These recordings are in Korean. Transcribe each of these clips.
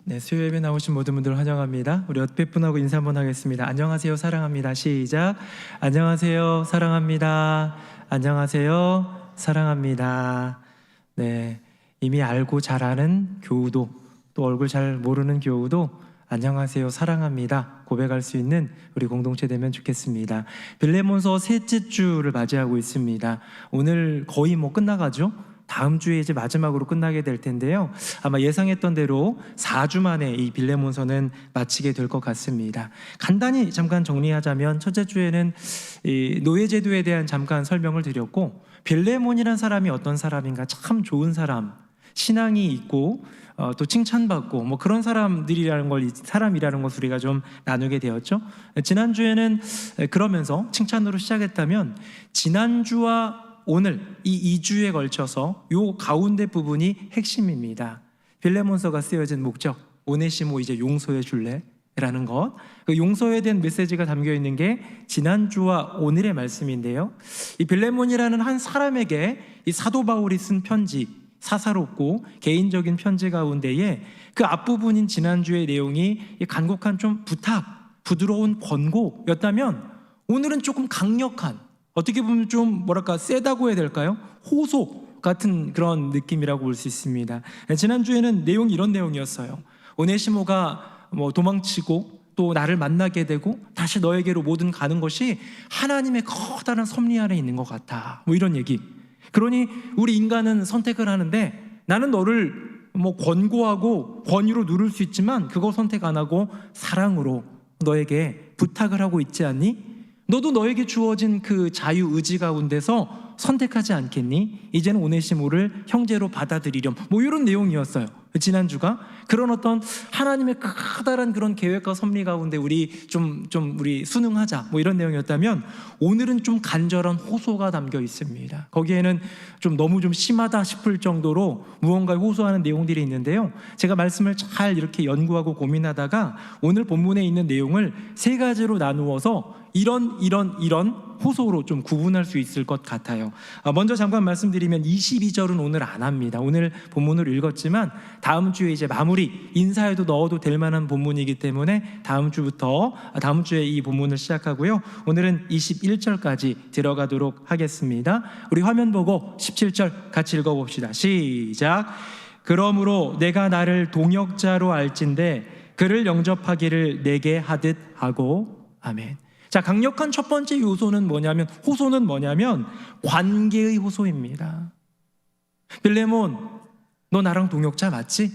네, 수요 예배 나오신 모든 분들 환영합니다. 우리 옆에 분하고 인사 한번 하겠습니다. 안녕하세요, 사랑합니다. 시작. 안녕하세요, 사랑합니다. 안녕하세요, 사랑합니다. 네, 이미 알고 잘 아는 교우도, 또 얼굴 잘 모르는 교우도 안녕하세요, 사랑합니다 고백할 수 있는 우리 공동체 되면 좋겠습니다. 빌레몬서 셋째 주를 맞이하고 있습니다. 오늘 거의 끝나가죠. 다음 주에 이제 마지막으로 끝나게 될 텐데요. 아마 예상했던 대로 4주 만에 이 빌레몬서는 마치게 될 것 같습니다. 간단히 잠깐 정리하자면 첫째 주에는 이 노예제도에 대한 잠깐 설명을 드렸고, 빌레몬이라는 사람이 어떤 사람인가, 참 좋은 사람, 신앙이 있고 또 칭찬받고 그런 사람이라는 걸 우리가 좀 나누게 되었죠. 지난주에는 그러면서 칭찬으로 시작했다면, 지난주와 오늘 이 2주에 걸쳐서 요 가운데 부분이 핵심입니다. 빌레몬서가 쓰여진 목적, 오네시모 이제 용서해 줄래? 라는 것, 그 용서에 대한 메시지가 담겨 있는 게 지난주와 오늘의 말씀인데요. 이 빌레몬이라는 한 사람에게 이 사도 바울이 쓴 편지, 사사롭고 개인적인 편지 가운데에 그 앞부분인 지난주의 내용이 간곡한 좀 부탁, 부드러운 권고였다면, 오늘은 조금 강력한, 어떻게 보면 좀 세다고 해야 될까요? 호소 같은 그런 느낌이라고 볼 수 있습니다. 지난주에는 내용이 이런 내용이었어요. 오네시모가 도망치고 또 나를 만나게 되고 다시 너에게로 모든 가는 것이 하나님의 커다란 섭리 아래 있는 것 같아, 이런 얘기. 그러니 우리 인간은 선택을 하는데, 나는 너를 권고하고 권유로 누를 수 있지만 그거 선택 안 하고 사랑으로 너에게 부탁을 하고 있지 않니? 너도 너에게 주어진 그 자유의지 가운데서 선택하지 않겠니? 이제는 오네시모를 형제로 받아들이렴, 이런 내용이었어요. 지난주가 그런 어떤 하나님의 커다란 그런 계획과 섭리 가운데 우리 우리 순응하자, 이런 내용이었다면, 오늘은 좀 간절한 호소가 담겨 있습니다. 거기에는 너무 심하다 싶을 정도로 무언가를 호소하는 내용들이 있는데요. 제가 말씀을 잘 이렇게 연구하고 고민하다가 오늘 본문에 있는 내용을 세 가지로 나누어서 이런 호소로 좀 구분할 수 있을 것 같아요. 먼저 잠깐 말씀드리면 22절은 오늘 안 합니다. 오늘 본문을 읽었지만 다음 주에 이제 마무리, 인사에도 넣어도 될 만한 본문이기 때문에 다음 주에 이 본문을 시작하고요. 오늘은 21절까지 들어가도록 하겠습니다. 우리 화면 보고 17절 같이 읽어봅시다. 시작. 그러므로 내가 나를 동역자로 알진대 그를 영접하기를 내게 하듯 하고. 아멘. 자, 강력한 첫 번째 호소는 뭐냐면 관계의 호소입니다. 빌레몬, 너 나랑 동역자 맞지?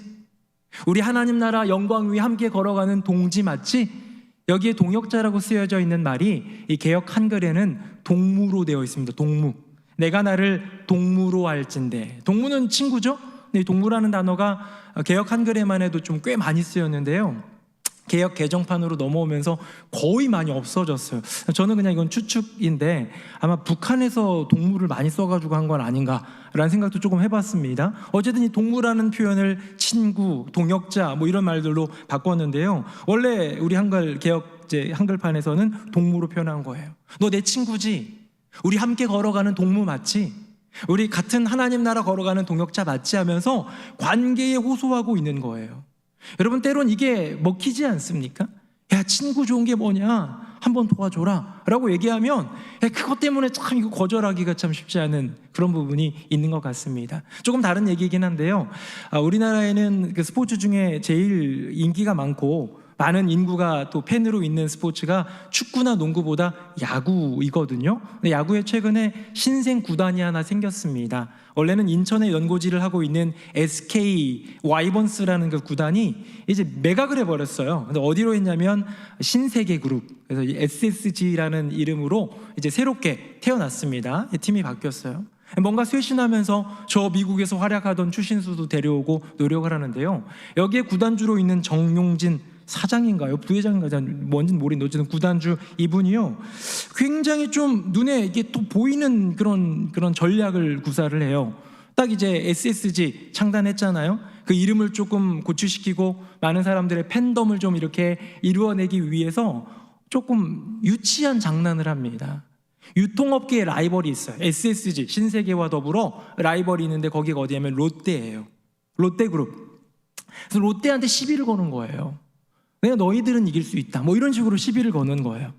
우리 하나님 나라 영광 위에 함께 걸어가는 동지 맞지? 여기에 동역자라고 쓰여져 있는 말이 이 개역 한글에는 동무로 되어 있습니다. 동무. 내가 나를 동무로 알진대. 동무는 친구죠? 근데 동무라는 단어가 개역 한글에만 해도 좀 꽤 많이 쓰였는데요. 개역 개정판으로 넘어오면서 거의 많이 없어졌어요. 저는 그냥 이건 추측인데 아마 북한에서 동무를 많이 써가지고 한 건 아닌가라는 생각도 조금 해봤습니다. 어쨌든 이 동무라는 표현을 친구, 동역자 이런 말들로 바꿨는데요. 원래 우리 개역 한글판에서는 동무로 표현한 거예요. 너 내 친구지? 우리 함께 걸어가는 동무 맞지? 우리 같은 하나님 나라 걸어가는 동역자 맞지? 하면서 관계에 호소하고 있는 거예요. 여러분, 때론 이게 먹히지 않습니까? 야, 친구 좋은 게 뭐냐? 한번 도와줘라 라고 얘기하면 그것 때문에 참 이거 거절하기가 참 쉽지 않은 그런 부분이 있는 것 같습니다. 조금 다른 얘기이긴 한데요. 우리나라에는 그 스포츠 중에 제일 인기가 많고 많은 인구가 또 팬으로 있는 스포츠가 축구나 농구보다 야구이거든요. 근데 야구에 최근에 신생 구단이 하나 생겼습니다. 원래는 인천에 연고지를 하고 있는 SK 와이번스라는 그 구단이 이제 매각을 해버렸어요. 근데 어디로 했냐면 신세계그룹, 그래서 SSG라는 이름으로 이제 새롭게 태어났습니다. 팀이 바뀌었어요. 뭔가 쇄신하면서 저 미국에서 활약하던 추신수도 데려오고 노력을 하는데요. 여기에 구단주로 있는 정용진 사장인가요? 부회장인가요? 뭔지는 모르겠는데 어쨌든 구단주 이분이요, 굉장히 좀 눈에 이게 또 보이는 그런 전략을 구사를 해요. 딱 이제 SSG 창단했잖아요. 그 이름을 조금 고취시키고 많은 사람들의 팬덤을 좀 이렇게 이루어내기 위해서 조금 유치한 장난을 합니다. 유통업계에 라이벌이 있어요. SSG, 신세계와 더불어 라이벌이 있는데 거기가 어디냐면 롯데예요. 롯데그룹. 그래서 롯데한테 시비를 거는 거예요. 내가 너희들은 이길 수 있다. 뭐 이런 식으로 시비를 거는 거예요.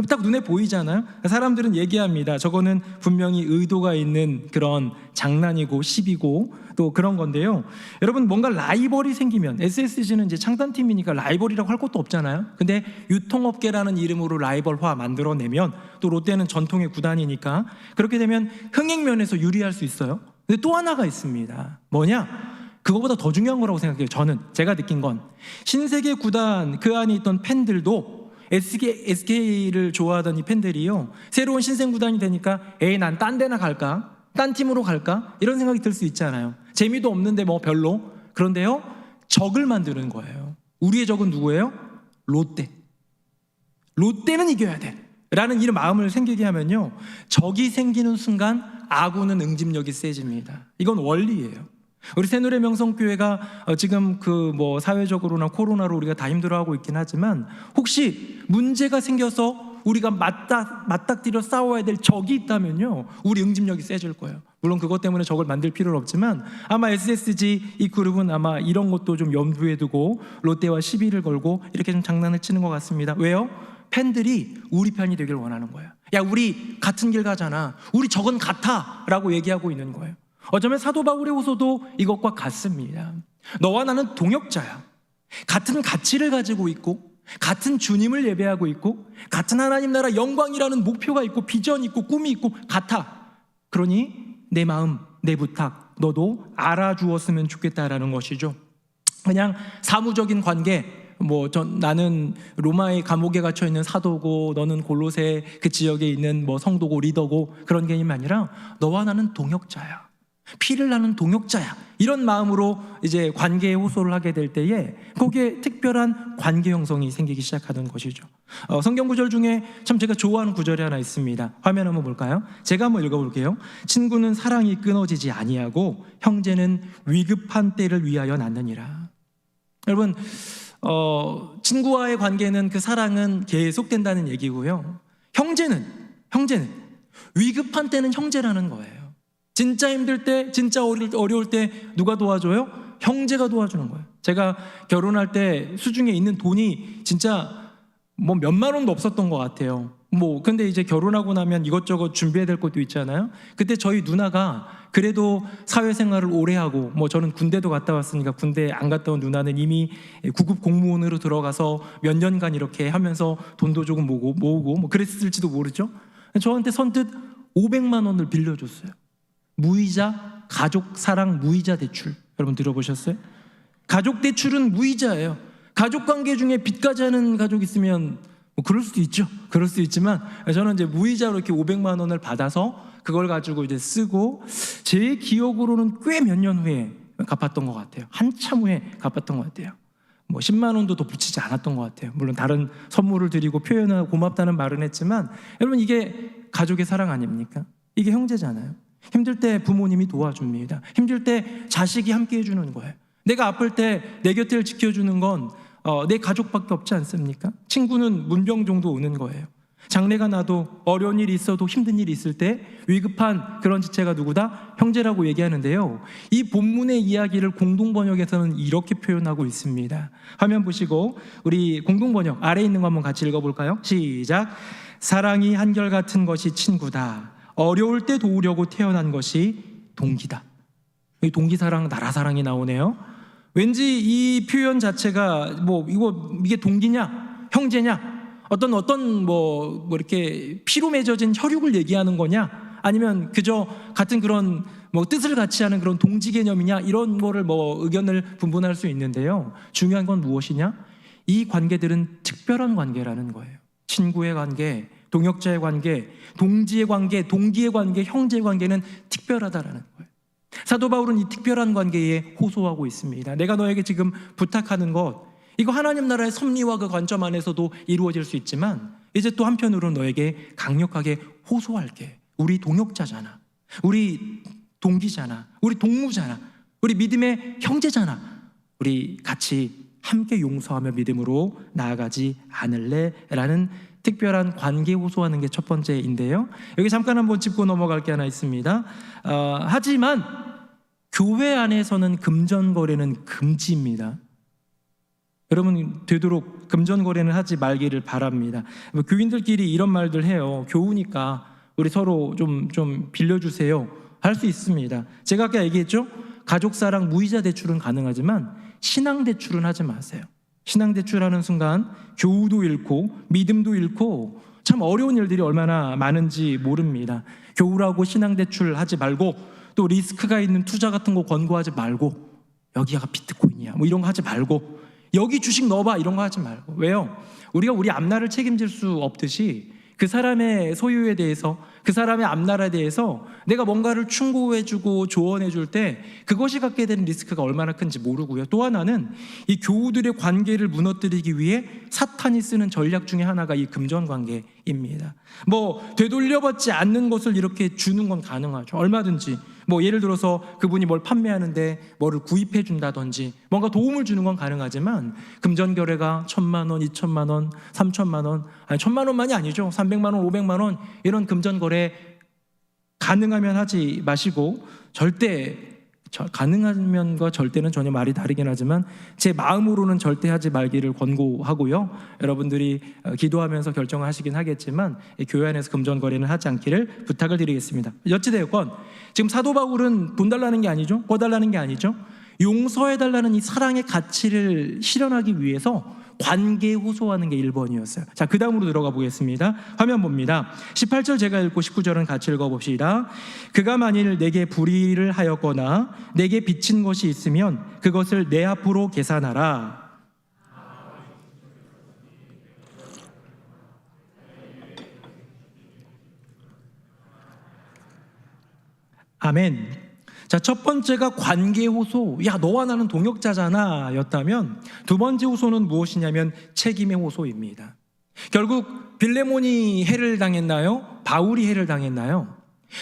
딱 눈에 보이잖아요. 사람들은 얘기합니다. 저거는 분명히 의도가 있는 그런 장난이고 시비고 또 그런 건데요. 여러분, 뭔가 라이벌이 생기면, SSG는 이제 창단팀이니까 라이벌이라고 할 것도 없잖아요. 근데 유통업계라는 이름으로 라이벌화 만들어내면, 또 롯데는 전통의 구단이니까 그렇게 되면 흥행면에서 유리할 수 있어요. 근데 또 하나가 있습니다. 뭐냐? 그거보다 더 중요한 거라고 생각해요. 제가 느낀 건 신세계 구단 그 안에 있던 팬들도 SK를 좋아하던 이 팬들이요, 새로운 신생 구단이 되니까 난 딴 데나 갈까? 딴 팀으로 갈까? 이런 생각이 들 수 있잖아요. 재미도 없는데 뭐 별로. 그런데요, 적을 만드는 거예요. 우리의 적은 누구예요? 롯데. 롯데는 이겨야 돼 라는 이런 마음을 생기게 하면요, 적이 생기는 순간 아군은 응집력이 세집니다. 이건 원리예요. 우리 새누리 명성교회가 지금 사회적으로나 코로나로 우리가 다 힘들어하고 있긴 하지만, 혹시 문제가 생겨서 우리가 맞닥뜨려 싸워야 될 적이 있다면요, 우리 응집력이 세질 거예요. 물론 그것 때문에 적을 만들 필요는 없지만, 아마 SSG 이 그룹은 아마 이런 것도 좀 염두에 두고 롯데와 시비를 걸고 이렇게 좀 장난을 치는 것 같습니다. 왜요? 팬들이 우리 편이 되길 원하는 거예요. 야, 우리 같은 길 가잖아. 우리 적은 같아 라고 얘기하고 있는 거예요. 어쩌면 사도 바울의 호소도 이것과 같습니다. 너와 나는 동역자야. 같은 가치를 가지고 있고, 같은 주님을 예배하고 있고, 같은 하나님 나라 영광이라는 목표가 있고, 비전이 있고, 꿈이 있고, 같아. 그러니 내 마음, 내 부탁 너도 알아주었으면 좋겠다라는 것이죠. 그냥 사무적인 관계, 나는 로마의 감옥에 갇혀 있는 사도고, 너는 골로새 그 지역에 있는 성도고 리더고, 그런 개념이 아니라 너와 나는 동역자야. 피를 나는 동역자야. 이런 마음으로 이제 관계에 호소를 하게 될 때에 거기에 특별한 관계 형성이 생기기 시작하는 것이죠. 성경 구절 중에 참 제가 좋아하는 구절이 하나 있습니다. 화면 한번 볼까요? 제가 한번 읽어볼게요. 친구는 사랑이 끊어지지 아니하고 형제는 위급한 때를 위하여 낳느니라. 여러분, 친구와의 관계는, 그 사랑은 계속된다는 얘기고요. 형제는 위급한 때는 형제라는 거예요. 진짜 힘들 때, 진짜 어려울 때 누가 도와줘요? 형제가 도와주는 거예요. 제가 결혼할 때 수중에 있는 돈이 진짜 몇만 원도 없었던 것 같아요. 근데 이제 결혼하고 나면 이것저것 준비해야 될 것도 있잖아요. 그때 저희 누나가 그래도 사회생활을 오래 하고, 저는 군대도 갔다 왔으니까 군대 안 갔다 온 누나는 이미 9급 공무원으로 들어가서 몇 년간 이렇게 하면서 돈도 조금 모으고 그랬을지도 모르죠. 저한테 선뜻 500만 원을 빌려줬어요. 무이자, 가족 사랑 무이자 대출. 여러분 들어보셨어요? 가족 대출은 무이자예요. 가족 관계 중에 빚까지 하는 가족 있으면 그럴 수도 있죠. 그럴 수 있지만, 저는 이제 무이자로 이렇게 500만 원을 받아서 그걸 가지고 이제 쓰고, 제 기억으로는 꽤 몇 년 후에 갚았던 것 같아요. 한참 후에 갚았던 것 같아요. 10만 원도 더 붙이지 않았던 것 같아요. 물론 다른 선물을 드리고 표현하고 고맙다는 말은 했지만, 여러분, 이게 가족의 사랑 아닙니까? 이게 형제잖아요. 힘들 때 부모님이 도와줍니다. 힘들 때 자식이 함께 해주는 거예요. 내가 아플 때 내 곁을 지켜주는 건 내 가족밖에 없지 않습니까? 친구는 문병 정도 오는 거예요. 장래가 나도, 어려운 일이 있어도, 힘든 일이 있을 때 위급한 그런 지체가 누구다? 형제라고 얘기하는데요, 이 본문의 이야기를 공동번역에서는 이렇게 표현하고 있습니다. 화면 보시고 우리 공동번역 아래에 있는 거 한번 같이 읽어볼까요? 시작. 사랑이 한결같은 것이 친구다. 어려울 때 도우려고 태어난 것이 동기다. 이 동기사랑, 나라사랑이 나오네요. 왠지 이 표현 자체가 이게 동기냐, 형제냐, 어떤 이렇게 피로 맺어진 혈육을 얘기하는 거냐, 아니면 그저 같은 그런 뜻을 같이 하는 그런 동지 개념이냐, 이런 거를 의견을 분분할 수 있는데요. 중요한 건 무엇이냐? 이 관계들은 특별한 관계라는 거예요. 친구의 관계, 동역자의 관계, 동지의 관계, 동기의 관계, 형제의 관계는 특별하다라는 거예요. 사도 바울은 이 특별한 관계에 호소하고 있습니다. 내가 너에게 지금 부탁하는 것, 이거 하나님 나라의 섭리와 그 관점 안에서도 이루어질 수 있지만, 이제 또 한편으로 너에게 강력하게 호소할게. 우리 동역자잖아. 우리 동기잖아. 우리 동무잖아. 우리 믿음의 형제잖아. 우리 같이 함께 용서하며 믿음으로 나아가지 않을래? 라는 특별한 관계 호소하는 게 첫 번째인데요. 여기 잠깐 한번 짚고 넘어갈 게 하나 있습니다. 하지만 교회 안에서는 금전거래는 금지입니다. 여러분 되도록 금전거래는 하지 말기를 바랍니다. 교인들끼리 이런 말들 해요. 교우니까 우리 서로 좀 빌려주세요. 할 수 있습니다. 제가 아까 얘기했죠? 가족사랑 무이자 대출은 가능하지만 신앙대출은 하지 마세요. 신앙대출하는 순간 교우도 잃고 믿음도 잃고 참 어려운 일들이 얼마나 많은지 모릅니다. 교우라고 신앙대출 하지 말고 또 리스크가 있는 투자 같은 거 권고하지 말고 여기가 비트코인이야 뭐 이런 거 하지 말고 여기 주식 넣어봐 이런 거 하지 말고. 왜요? 우리가 우리 앞날을 책임질 수 없듯이 그 사람의 소유에 대해서 그 사람의 앞날에 대해서 내가 뭔가를 충고해주고 조언해줄 때 그것이 갖게 되는 리스크가 얼마나 큰지 모르고요. 또 하나는 이 교우들의 관계를 무너뜨리기 위해 사탄이 쓰는 전략 중에 하나가 이 금전관계입니다. 뭐 되돌려받지 않는 것을 이렇게 주는 건 가능하죠. 얼마든지 뭐 예를 들어서 그분이 뭘 판매하는데 뭐를 구입해 준다든지 뭔가 도움을 주는 건 가능하지만 금전거래가 1,000만 원, 2,000만 원, 3,000만 원, 아니 1,000만 원만이 아니죠. 300만 원, 500만 원 이런 금전거래 가능하면 하지 마시고 절대 가능하면과 절대는 전혀 말이 다르긴 하지만 제 마음으로는 절대 하지 말기를 권고하고요. 여러분들이 기도하면서 결정하시긴 하겠지만 교회 안에서 금전거래는 하지 않기를 부탁을 드리겠습니다. 어찌되었건 지금 사도 바울은 돈 달라는 게 아니죠. 꺼달라는 게 아니죠. 용서해달라는 이 사랑의 가치를 실현하기 위해서 관계에 호소하는 게 1번이었어요. 자, 그 다음으로 들어가 보겠습니다. 화면 봅니다. 18절 제가 읽고 19절은 같이 읽어봅시다. 그가 만일 내게 불의를 하였거나 내게 빚진 것이 있으면 그것을 내 앞으로 계산하라. 아멘. 자, 첫 번째가 관계 호소. 야, 너와 나는 동역자잖아 였다면 두 번째 호소는 무엇이냐면 책임의 호소입니다. 결국 빌레몬이 해를 당했나요? 바울이 해를 당했나요?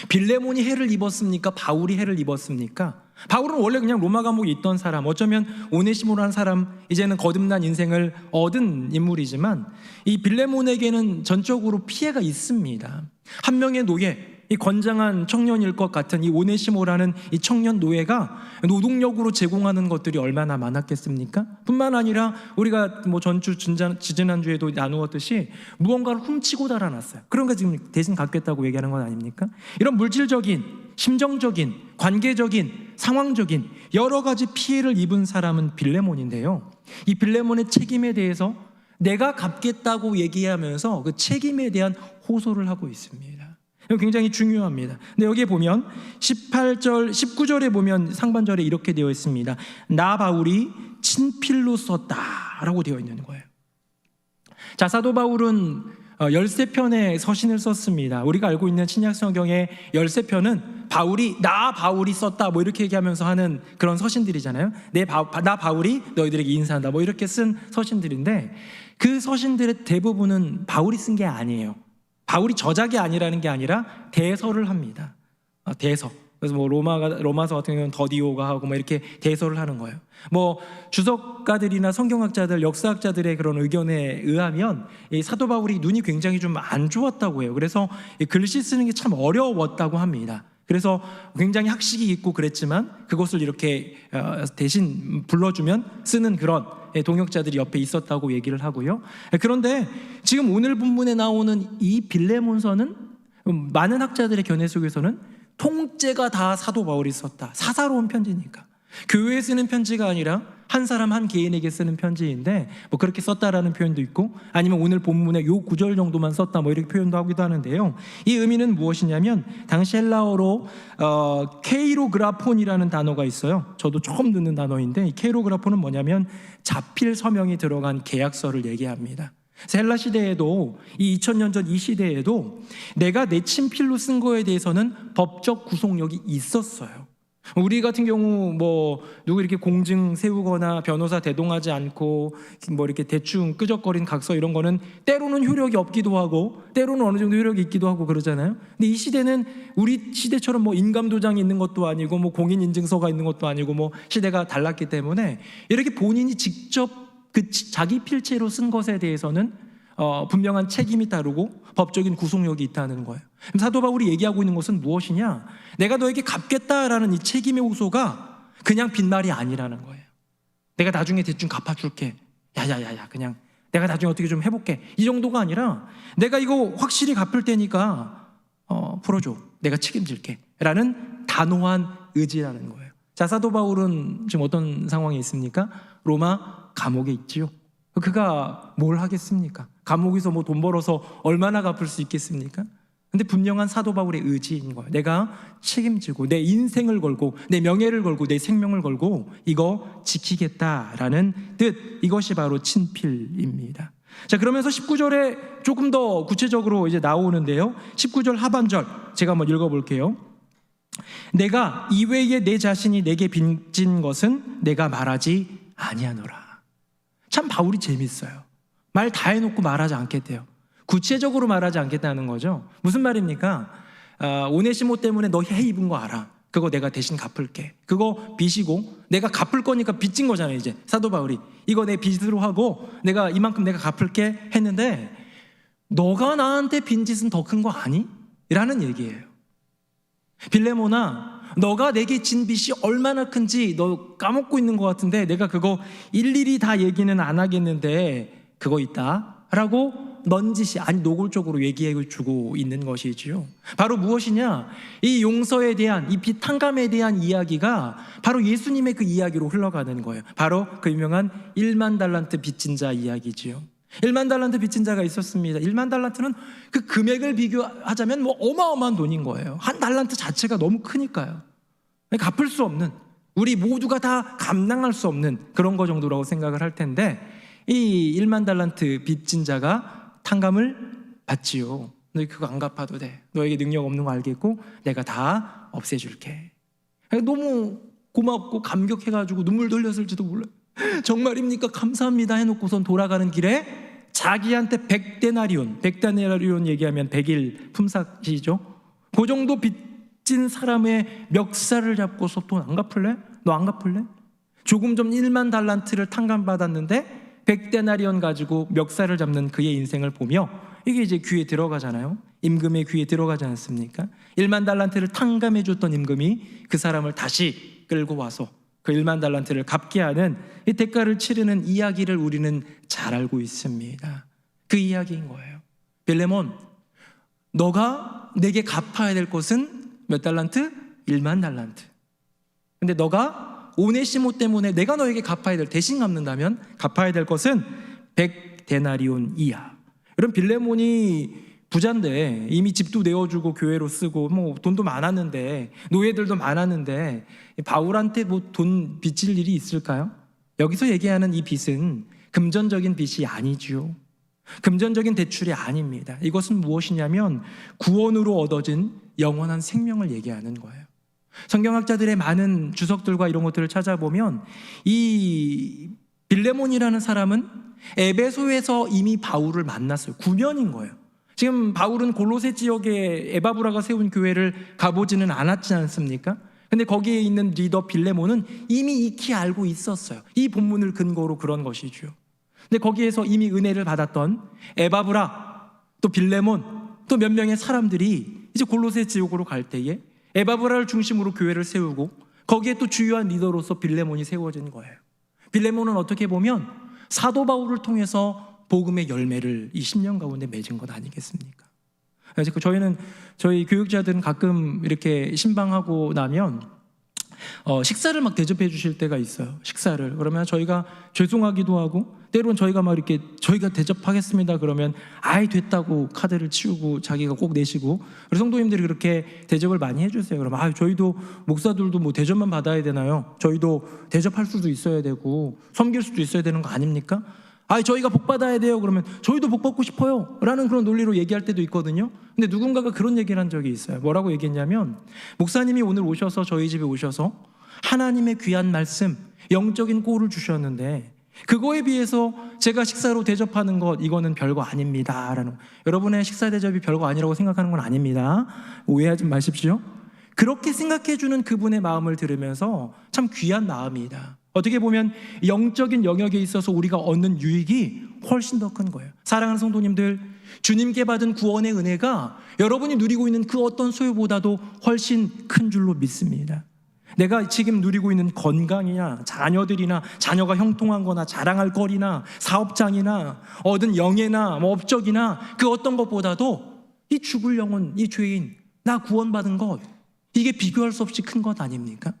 빌레몬이 해를 입었습니까? 바울이 해를 입었습니까? 바울은 원래 그냥 로마 감옥에 있던 사람, 어쩌면 오네시모라는 사람, 이제는 거듭난 인생을 얻은 인물이지만 이 빌레몬에게는 전적으로 피해가 있습니다. 한 명의 노예, 이 건장한 청년일 것 같은 이 오네시모라는 이 청년 노예가 노동력으로 제공하는 것들이 얼마나 많았겠습니까? 뿐만 아니라 우리가 뭐 지지난주에도 나누었듯이 무언가를 훔치고 달아났어요. 그런 거 지금 대신 갚겠다고 얘기하는 건 아닙니까? 이런 물질적인, 심정적인, 관계적인, 상황적인 여러 가지 피해를 입은 사람은 빌레몬인데요. 이 빌레몬의 책임에 대해서 내가 갚겠다고 얘기하면서 그 책임에 대한 호소를 하고 있습니다. 굉장히 중요합니다. 근데 여기에 보면 18절, 19절에 보면 상반절에 이렇게 되어 있습니다. 나 바울이 친필로 썼다라고 되어 있는 거예요. 자, 사도 바울은 13편의 서신을 썼습니다. 우리가 알고 있는 신약 성경의 13편은 나 바울이 썼다 뭐 이렇게 얘기하면서 하는 그런 서신들이잖아요. 나 바울이 너희들에게 인사한다 뭐 이렇게 쓴 서신들인데 그 서신들의 대부분은 바울이 쓴 게 아니에요. 바울이 저작이 아니라는 게 아니라 대서를 합니다. 대서. 그래서 뭐 로마서 같은 경우는 더디오가 하고 뭐 이렇게 대서를 하는 거예요. 뭐 주석가들이나 성경학자들, 역사학자들의 그런 의견에 의하면 이 사도 바울이 눈이 굉장히 좀 안 좋았다고 해요. 그래서 글씨 쓰는 게 참 어려웠다고 합니다. 그래서 굉장히 학식이 있고 그랬지만 그것을 이렇게 대신 불러주면 쓰는 그런 동역자들이 옆에 있었다고 얘기를 하고요. 그런데 지금 오늘 본문에 나오는 이 빌레몬서는 많은 학자들의 견해 속에서는 통째가 다 사도 바울이 썼다. 사사로운 편지니까. 교회에 쓰는 편지가 아니라 한 사람 한 개인에게 쓰는 편지인데 뭐 그렇게 썼다라는 표현도 있고 아니면 오늘 본문에 요 구절 정도만 썼다 뭐 이렇게 표현도 하기도 하는데요. 이 의미는 무엇이냐면 당시 헬라어로 케이로그라폰이라는 단어가 있어요. 저도 처음 듣는 단어인데 이 케이로그라폰은 뭐냐면 자필 서명이 들어간 계약서를 얘기합니다. 헬라 시대에도 이 2000년 전 이 시대에도 내가 내 친필로 쓴 거에 대해서는 법적 구속력이 있었어요. 우리 같은 경우 뭐 누구 이렇게 공증 세우거나 변호사 대동하지 않고 뭐 이렇게 대충 끄적거린 각서 이런 거는 때로는 효력이 없기도 하고 때로는 어느 정도 효력이 있기도 하고 그러잖아요. 근데 이 시대는 우리 시대처럼 뭐 인감도장이 있는 것도 아니고 뭐 공인인증서가 있는 것도 아니고 뭐 시대가 달랐기 때문에 이렇게 본인이 직접 그 자기 필체로 쓴 것에 대해서는 분명한 책임이 따르고 법적인 구속력이 있다는 거예요. 사도 바울이 얘기하고 있는 것은 무엇이냐? 내가 너에게 갚겠다라는 이 책임의 호소가 그냥 빈말이 아니라는 거예요. 내가 나중에 대충 갚아줄게 야야야야 그냥 내가 나중에 어떻게 좀 해볼게 이 정도가 아니라 내가 이거 확실히 갚을 테니까 풀어줘 내가 책임질게 라는 단호한 의지라는 거예요. 자, 사도 바울은 지금 어떤 상황에 있습니까? 로마 감옥에 있지요. 그가 뭘 하겠습니까? 감옥에서 뭐 돈 벌어서 얼마나 갚을 수 있겠습니까? 근데 분명한 사도 바울의 의지인 거예요. 내가 책임지고 내 인생을 걸고 내 명예를 걸고 내 생명을 걸고 이거 지키겠다라는 뜻, 이것이 바로 친필입니다. 자, 그러면서 19절에 조금 더 구체적으로 이제 나오는데요. 19절 하반절 제가 한번 읽어볼게요. 내가 이외에 내 자신이 내게 빚진 것은 내가 말하지 아니하노라. 참 바울이 재밌어요. 말 다 해놓고 말하지 않겠대요. 구체적으로 말하지 않겠다는 거죠. 무슨 말입니까? 오네시모 때문에 너 해 입은 거 알아. 그거 내가 대신 갚을게. 그거 빚이고 내가 갚을 거니까 빚진 거잖아요. 이제 사도 바울이 이거 내 빚으로 하고 내가 이만큼 내가 갚을게 했는데 너가 나한테 빈 짓은 더 큰 거 아니? 라는 얘기예요. 빌레몬아, 너가 내게 진 빚이 얼마나 큰지 너 까먹고 있는 것 같은데 내가 그거 일일이 다 얘기는 안 하겠는데 그거 있다 라고 넌지시 아니 노골적으로 얘기해 주고 있는 것이지요. 바로 무엇이냐? 이 용서에 대한 이 빚 탕감에 대한 이야기가 바로 예수님의 그 이야기로 흘러가는 거예요. 바로 그 유명한 1만 달란트 빚진 자 이야기지요. 1만 달란트 빚진 자가 있었습니다. 1만 달란트는 그 금액을 비교하자면 뭐 어마어마한 돈인 거예요. 한 달란트 자체가 너무 크니까요. 갚을 수 없는, 우리 모두가 다 감당할 수 없는 그런 거 정도라고 생각을 할 텐데 이 1만 달란트 빚진 자가 탕감을 받지요. 너 그거 안 갚아도 돼. 너에게 능력 없는 거 알겠고 내가 다 없애줄게. 너무 고맙고 감격해가지고 눈물 돌렸을지도 몰라요. 정말입니까? 감사합니다 해놓고선 돌아가는 길에 자기한테 100데나리온 얘기하면 100일 품삯이죠. 그 정도 빚진 사람의 멱살을 잡고서 돈 안 갚을래? 너 안 갚을래? 조금 전 1만 달란트를 탕감받았는데 100데나리온 가지고 멱살을 잡는 그의 인생을 보며 이게 이제 귀에 들어가잖아요. 임금의 귀에 들어가지 않습니까? 1만 달란트를 탕감해 줬던 임금이 그 사람을 다시 끌고 와서 그 1만 달란트를 갚게 하는 이 대가를 치르는 이야기를 우리는 잘 알고 있습니다. 그 이야기인 거예요. 빌레몬, 너가 내게 갚아야 될 것은 몇 달란트? 1만 달란트. 근데 너가 오네시모 때문에 내가 너에게 갚아야 될, 대신 갚는다면 갚아야 될 것은 100데나리온 이하. 이런 빌레몬이 부자인데 이미 집도 내어주고 교회로 쓰고 뭐 돈도 많았는데 노예들도 많았는데 바울한테 뭐 돈 빚질 일이 있을까요? 여기서 얘기하는 이 빚은 금전적인 빚이 아니지요. 금전적인 대출이 아닙니다. 이것은 무엇이냐면 구원으로 얻어진 영원한 생명을 얘기하는 거예요. 성경학자들의 많은 주석들과 이런 것들을 찾아보면 이 빌레몬이라는 사람은 에베소에서 이미 바울을 만났어요. 구면인 거예요. 지금 바울은 골로새 지역에 에바브라가 세운 교회를 가보지는 않았지 않습니까? 근데 거기에 있는 리더 빌레몬은 이미 익히 알고 있었어요. 이 본문을 근거로 그런 것이죠. 근데 거기에서 이미 은혜를 받았던 에바브라, 또 빌레몬, 또 몇 명의 사람들이 이제 골로새 지역으로 갈 때에 에바브라를 중심으로 교회를 세우고 거기에 또 주요한 리더로서 빌레몬이 세워진 거예요. 빌레몬은 어떻게 보면 사도 바울을 통해서 복음의 열매를 이 10년 가운데 맺은 것 아니겠습니까? 그래서 저희 교육자들은 가끔 이렇게 신방하고 나면 식사를 막 대접해 주실 때가 있어요. 식사를. 그러면 저희가 죄송하기도 하고 때로는 저희가 막 이렇게 저희가 대접하겠습니다 그러면 아이 됐다고 카드를 치우고 자기가 꼭 내시고, 그래서 성도님들이 그렇게 대접을 많이 해주세요. 그러면 저희도 목사들도 뭐 대접만 받아야 되나요? 저희도 대접할 수도 있어야 되고 섬길 수도 있어야 되는 거 아닙니까? 저희가 복 받아야 돼요. 그러면 저희도 복 받고 싶어요 라는 그런 논리로 얘기할 때도 있거든요. 근데 누군가가 그런 얘기를 한 적이 있어요. 뭐라고 얘기했냐면, 목사님이 오늘 오셔서 저희 집에 오셔서 하나님의 귀한 말씀, 영적인 꼴을 주셨는데 그거에 비해서 제가 식사로 대접하는 것, 이거는 별거 아닙니다 라는, 여러분의 식사 대접이 별거 아니라고 생각하는 건 아닙니다. 오해하지 마십시오. 그렇게 생각해주는 그분의 마음을 들으면서 참 귀한 마음이다. 어떻게 보면 영적인 영역에 있어서 우리가 얻는 유익이 훨씬 더 큰 거예요. 사랑하는 성도님들, 주님께 받은 구원의 은혜가 여러분이 누리고 있는 그 어떤 소유보다도 훨씬 큰 줄로 믿습니다. 내가 지금 누리고 있는 건강이나 자녀들이나 자녀가 형통한 거나 자랑할 거리나 사업장이나 얻은 영예나 업적이나 그 어떤 것보다도 이 죽을 영혼, 이 죄인, 나 구원받은 것, 이게 비교할 수 없이 큰 것 아닙니까?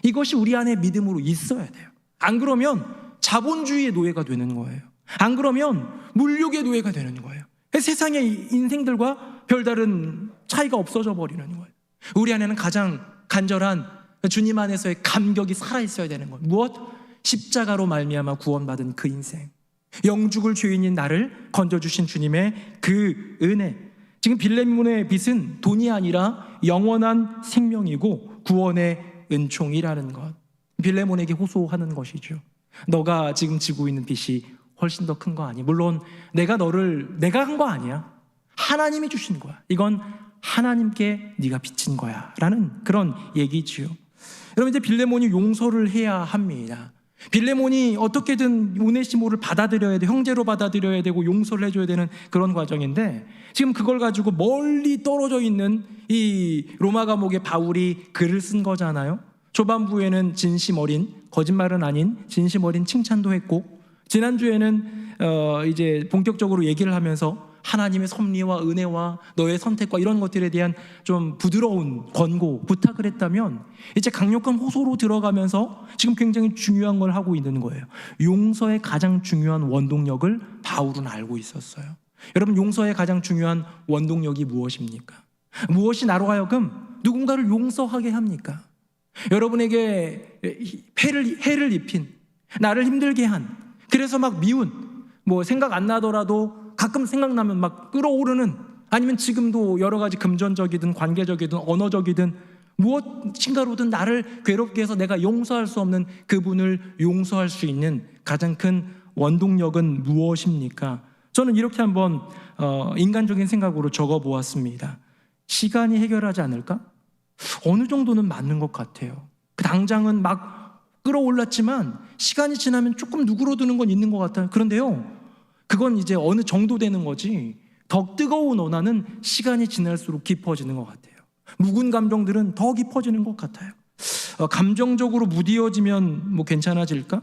이것이 우리 안에 믿음으로 있어야 돼요. 안 그러면 자본주의의 노예가 되는 거예요. 안 그러면 물욕의 노예가 되는 거예요. 세상의 인생들과 별다른 차이가 없어져 버리는 거예요. 우리 안에는 가장 간절한 주님 안에서의 감격이 살아있어야 되는 거예요. 무엇? 십자가로 말미암아 구원받은 그 인생, 영죽을 죄인인 나를 건져주신 주님의 그 은혜. 지금 빌레몬의 빚은 돈이 아니라 영원한 생명이고 구원의 은총이라는 것, 빌레몬에게 호소하는 것이죠. 너가 지금 지고 있는 빚이 훨씬 더 큰 거 아니? 물론 내가 한 거 아니야. 하나님이 주신 거야. 이건 하나님께 네가 빚진 거야 라는 그런 얘기지요. 여러분, 이제 빌레몬이 용서를 해야 합니다. 빌레몬이 어떻게든 오네시모를 받아들여야 돼, 형제로 받아들여야 되고 용서를 해줘야 되는 그런 과정인데, 지금 그걸 가지고 멀리 떨어져 있는 이 로마 감옥의 바울이 글을 쓴 거잖아요. 초반부에는 진심 어린, 거짓말은 아닌 진심 어린 칭찬도 했고, 지난주에는 이제 본격적으로 얘기를 하면서 하나님의 섭리와 은혜와 너의 선택과 이런 것들에 대한 좀 부드러운 권고, 부탁을 했다면, 이제 강력한 호소로 들어가면서 지금 굉장히 중요한 걸 하고 있는 거예요. 용서의 가장 중요한 원동력을 바울은 알고 있었어요. 여러분, 용서의 가장 중요한 원동력이 무엇입니까? 무엇이 나로 하여금 누군가를 용서하게 합니까? 여러분에게 해를 입힌, 나를 힘들게 한, 그래서 막 미운, 생각 안 나더라도 가끔 생각나면 막 끓어오르는, 아니면 지금도 여러 가지 금전적이든 관계적이든 언어적이든 무엇인가로든 나를 괴롭게 해서 내가 용서할 수 없는 그분을 용서할 수 있는 가장 큰 원동력은 무엇입니까? 저는 이렇게 한번 인간적인 생각으로 적어보았습니다. 시간이 해결하지 않을까? 어느 정도는 맞는 것 같아요. 당장은 막 끌어올랐지만 시간이 지나면 조금 누그러드는 건 있는 것 같아요. 그런데요, 그건 이제 어느 정도 되는 거지, 더 뜨거운 원한은 시간이 지날수록 깊어지는 것 같아요. 묵은 감정들은 더 깊어지는 것 같아요. 감정적으로 무디어지면 괜찮아질까?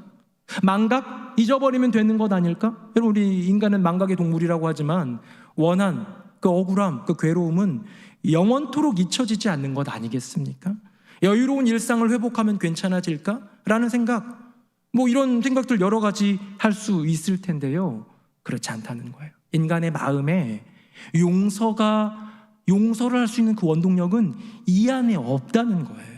망각? 잊어버리면 되는 것 아닐까? 여러분, 우리 인간은 망각의 동물이라고 하지만 원한, 그 억울함, 그 괴로움은 영원토록 잊혀지지 않는 것 아니겠습니까? 여유로운 일상을 회복하면 괜찮아질까? 라는 생각, 이런 생각들 여러 가지 할 수 있을 텐데요, 그렇지 않다는 거예요. 인간의 마음에 용서를 할 수 있는 그 원동력은 이 안에 없다는 거예요.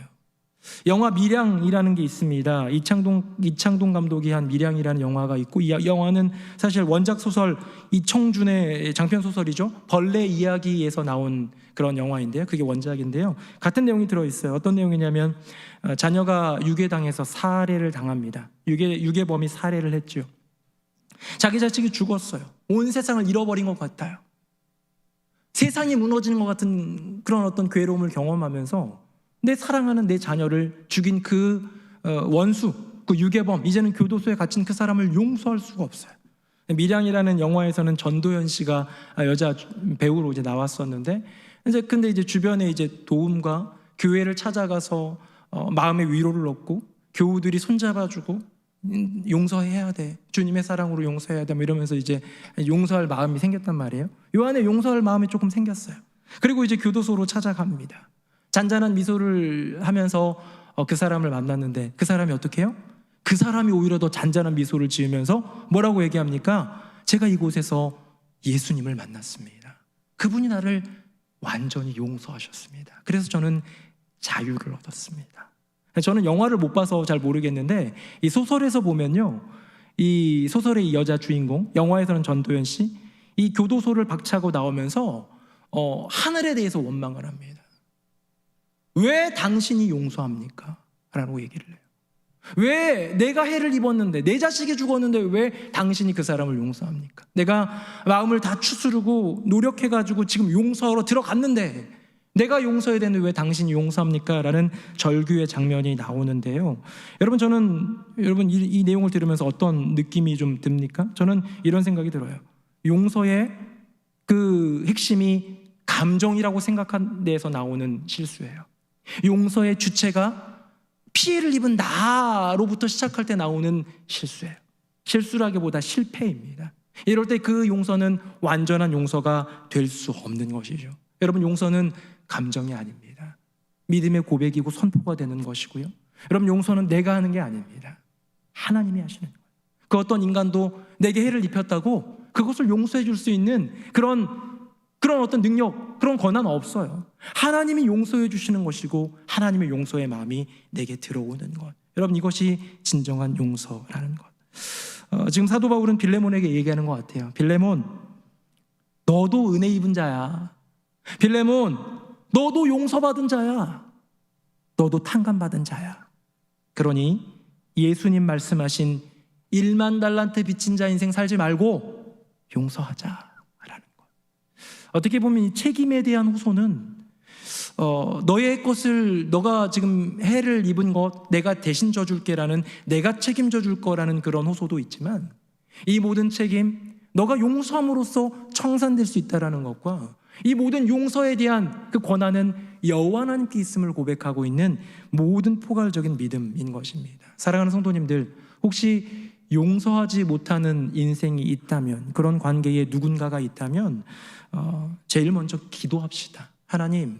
영화 밀양이라는 게 있습니다. 이창동 감독이 한 밀양이라는 영화가 있고, 이 영화는 사실 원작 소설 이청준의 장편 소설이죠. 벌레 이야기에서 나온 그런 영화인데요, 그게 원작인데요, 같은 내용이 들어있어요. 어떤 내용이냐면 자녀가 유괴당해서 살해를 당합니다. 유괴범이 살해를 했죠. 자기 자식이 죽었어요. 온 세상을 잃어버린 것 같아요. 세상이 무너지는 것 같은 그런 어떤 괴로움을 경험하면서 내 사랑하는 내 자녀를 죽인 그 원수, 그 유괴범, 이제는 교도소에 갇힌 그 사람을 용서할 수가 없어요. 밀양이라는 영화에서는 전도연 씨가 여자 배우로 이제 나왔었는데, 근데 이제 주변에 이제 도움과 교회를 찾아가서 마음의 위로를 얻고, 교우들이 손잡아주고 용서해야 돼, 주님의 사랑으로 용서해야 돼, 이러면서 이제 용서할 마음이 생겼단 말이에요. 요 안에 용서할 마음이 조금 생겼어요. 그리고 이제 교도소로 찾아갑니다. 잔잔한 미소를 하면서 그 사람을 만났는데, 그 사람이 어떻게 해요? 그 사람이 오히려 더 잔잔한 미소를 지으면서 뭐라고 얘기합니까? 제가 이곳에서 예수님을 만났습니다. 그분이 나를 완전히 용서하셨습니다. 그래서 저는 자유를 얻었습니다. 저는 영화를 못 봐서 잘 모르겠는데, 이 소설에서 보면요, 이 소설의 이 여자 주인공, 영화에서는 전도연 씨, 이 교도소를 박차고 나오면서 하늘에 대해서 원망을 합니다. 왜 당신이 용서합니까? 라고 얘기를 해요. 왜 내가 해를 입었는데, 내 자식이 죽었는데 왜 당신이 그 사람을 용서합니까? 내가 마음을 다 추스르고 노력해가지고 지금 용서하러 들어갔는데 내가 용서해야 되는데 왜 당신이 용서합니까? 라는 절규의 장면이 나오는데요, 여러분 이 내용을 들으면서 어떤 느낌이 좀 듭니까? 저는 이런 생각이 들어요. 용서의 그 핵심이 감정이라고 생각한 데에서 나오는 실수예요. 용서의 주체가 피해를 입은 나로부터 시작할 때 나오는 실수예요. 실수라기보다 실패입니다. 이럴 때 그 용서는 완전한 용서가 될 수 없는 것이죠. 여러분, 용서는 감정이 아닙니다. 믿음의 고백이고 선포가 되는 것이고요. 여러분, 용서는 내가 하는 게 아닙니다. 하나님이 하시는 거예요. 그 어떤 인간도 내게 해를 입혔다고 그것을 용서해 줄 수 있는 그런 어떤 능력, 그런 권한은 없어요. 하나님이 용서해 주시는 것이고 하나님의 용서의 마음이 내게 들어오는 것. 여러분, 이것이 진정한 용서라는 것. 지금 사도 바울은 빌레몬에게 얘기하는 것 같아요. 빌레몬, 너도 은혜 입은 자야. 빌레몬, 너도 용서받은 자야. 너도 탕감받은 자야. 그러니 예수님 말씀하신 1만 달란트 빚진 자 인생 살지 말고 용서하자라는 것. 어떻게 보면 이 책임에 대한 호소는 너의 것을, 너가 지금 해를 입은 것 내가 대신 져줄게라는, 내가 책임져 줄 거라는 그런 호소도 있지만, 이 모든 책임 너가 용서함으로써 청산될 수 있다는 것과 이 모든 용서에 대한 그 권한은 여호와 하나님께 있음을 고백하고 있는 모든 포괄적인 믿음인 것입니다. 사랑하는 성도님들, 혹시 용서하지 못하는 인생이 있다면, 그런 관계에 누군가가 있다면 제일 먼저 기도합시다. 하나님,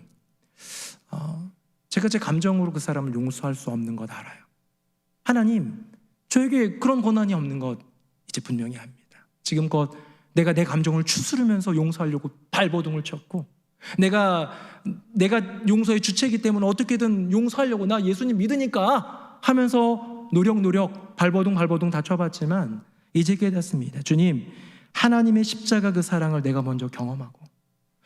제가 제 감정으로 그 사람을 용서할 수 없는 것 알아요. 하나님, 저에게 그런 권한이 없는 것 이제 분명히 압니다. 지금껏 내가 내 감정을 추스르면서 용서하려고 발버둥을 쳤고, 내가 용서의 주체이기 때문에 어떻게든 용서하려고, 나 예수님 믿으니까 하면서 노력 발버둥 다 쳐봤지만 이제 깨닫습니다. 주님, 하나님의 십자가 그 사랑을 내가 먼저 경험하고,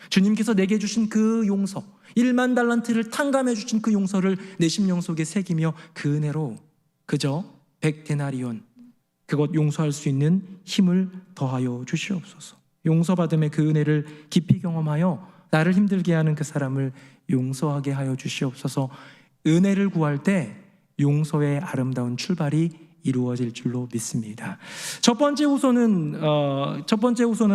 주님께서 내게 주신 그 용서, 1만 달란트를 탕감해 주신 그 용서를 내 심령 속에 새기며 그 은혜로 그저 100데나리온, 그것 용서할 수 있는 힘을 더하여 주시옵소서. 용서받음의 그 은혜를 깊이 경험하여 나를 힘들게 하는 그 사람을 용서하게 하여 주시옵소서. 은혜를 구할 때 용서의 아름다운 출발이 이루어질 줄로 믿습니다. 첫 번째 호소는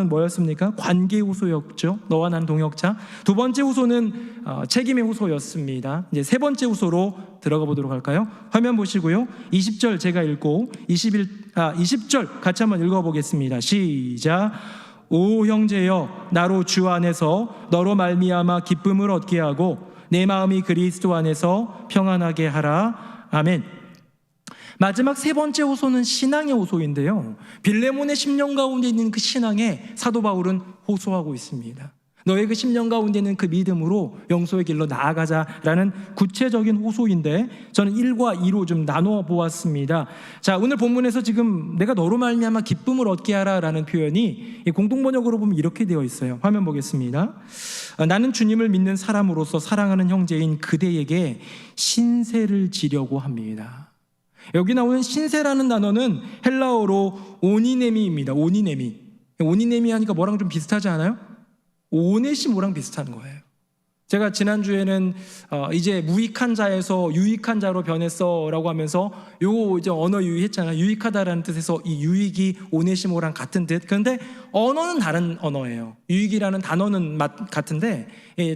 뭐였습니까? 관계 호소였죠. 너와 난 동역자. 두 번째 호소는 책임의 호소였습니다. 이제 세 번째 호소로 들어가 보도록 할까요? 화면 보시고요. 20절 제가 읽고 20절 같이 한번 읽어보겠습니다. 시작. 오 형제여, 나로 주 안에서 너로 말미암아 기쁨을 얻게 하고 내 마음이 그리스도 안에서 평안하게 하라. 아멘. 마지막 세 번째 호소는 신앙의 호소인데요, 빌레몬의 심령 가운데 있는 그 신앙에 사도 바울은 호소하고 있습니다. 너의 그 심령 가운데 있는 그 믿음으로 용서의 길로 나아가자라는 구체적인 호소인데, 저는 1과 2로 좀 나누어 보았습니다. 자, 오늘 본문에서 지금 내가 너로 말미암아 기쁨을 얻게 하라라는 표현이 공동번역으로 보면 이렇게 되어 있어요. 화면 보겠습니다. 나는 주님을 믿는 사람으로서 사랑하는 형제인 그대에게 신세를 지려고 합니다. 여기 나오는 신세라는 단어는 헬라어로 오니네미입니다. 오니네미 하니까 뭐랑 좀 비슷하지 않아요? 오네시모랑 비슷한 거예요. 제가 지난주에는 이제 무익한 자에서 유익한 자로 변했어 라고 하면서 요거 이제 언어 유의했잖아요. 유익하다라는 뜻에서 이 유익이 오네시모랑 같은 뜻. 그런데 언어는 다른 언어예요. 유익이라는 단어는 같은데